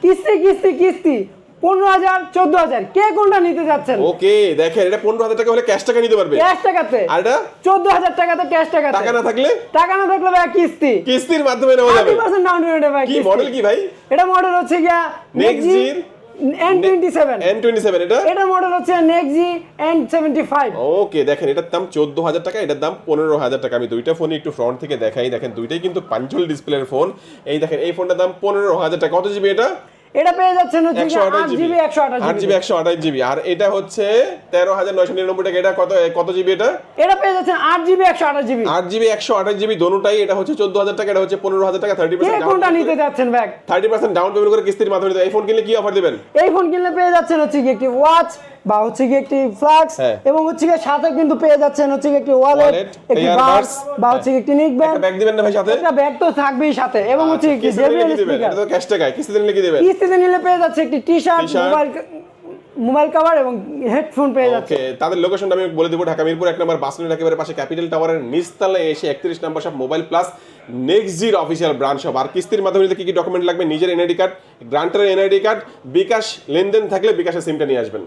কিস্তি কিস্তি কিস্তি 15,000 14,000 কে কোনটা নিতে যাচ্ছেন? ওকে দেখেন এটা 15,000 টাকা হলে ক্যাশ টাকা নিতে পারবে, ক্যাশ টাকাতে। আর এটা 14,000 টাকাতে ক্যাশ টাকাতে। টাকা না থাকলে? টাকা না থাকলে ভাই কিস্তি, কিস্তির মাধ্যমে নেওয়া যাবে। 30% ডাউন পেমেন্টে ভাই। কি মডেল কি ভাই? এটা মডেল হচ্ছে গিয়া Next-G N27। N27 এটা মডেল হচ্ছে Next-G N75। ওকে দেখেন এটার দাম 14,000 টাকা, এটার দাম 15,000 টাকা। আমি দুইটা ফোনই একটু ফ্রন্ট থেকে দেখাই। দেখেন দুইটাই কিন্তু পাঞ্চল ডিসপ্লের ফোন। এই দেখেন এই ফোনটার দাম 15,000 টাকা। কত জিবি এটা? এটা পেয়ে যাচ্ছেন হচ্ছে 8GB 8GB 128GB। আর এটা হচ্ছে 13,999 টাকা। এটা কত জিবি এটা? এটা পেয়ে যাচ্ছেন 8GB 128GB। 8GB 128GB দোনোটাই। এটা হচ্ছে 14,000 টাকা, এটা হচ্ছে 15,000 টাকা। 30% কে কোনটা নিতে যাচ্ছেন ভাই? 30% ডাউন পেমেন্ট করে কিস্তির মাধ্যমে নিতে। এই ফোন কিনলে কি অফার দিবেন? এই ফোন কিনলে পেয়ে যাচ্ছেন হচ্ছে কি একটি ওয়াচ বা হচ্ছে কি একটি ফ্লাক্স, এবং হচ্ছে কি সাথে কিন্তু পেয়ে যাচ্ছেন হচ্ছে কি একটি ওয়ালেট, একটি বাস বা হচ্ছে কি একটি নিক ব্যাগ। একটা ব্যাগ দিবেন না ভাই সাথে? একটা ব্যাগ তো থাকবেই সাথে, এবং হচ্ছে কি কিস্তিতে কি দিবেন? স্পিকার। এটা তো ক্যাশ টাকায়। কিস্তিতে নিলে কি দিবেন? কিস্তিতে নিলে পেয়ে যাচ্ছে একটি টি-শার্ট, মোবাইল কভার এবং হেডফোন পেয়ে যাচ্ছে। ওকে তাদের লোকেশনটা আমি বলে দেবো। ঢাকা মিরপুর 1 নম্বর বাস স্ট্যান্ডের একেবারে পাশে ক্যাপিটাল টাওয়ারের নিচতলায় এসে 31 নম্বর শপ মোবাইল প্লাস Next-Gর অফিসিয়াল ব্রাঞ্চ শপ। আর কিস্তির মাধ্যমে নিতে কি কি ডকুমেন্ট লাগবে? নিজের এনআইডি কার্ড, গ্রান্টারের এনআইডি কার্ড, বিকাশ লেনদেন থাকলে বিকাশের সিমটা নিয়ে আসবেন।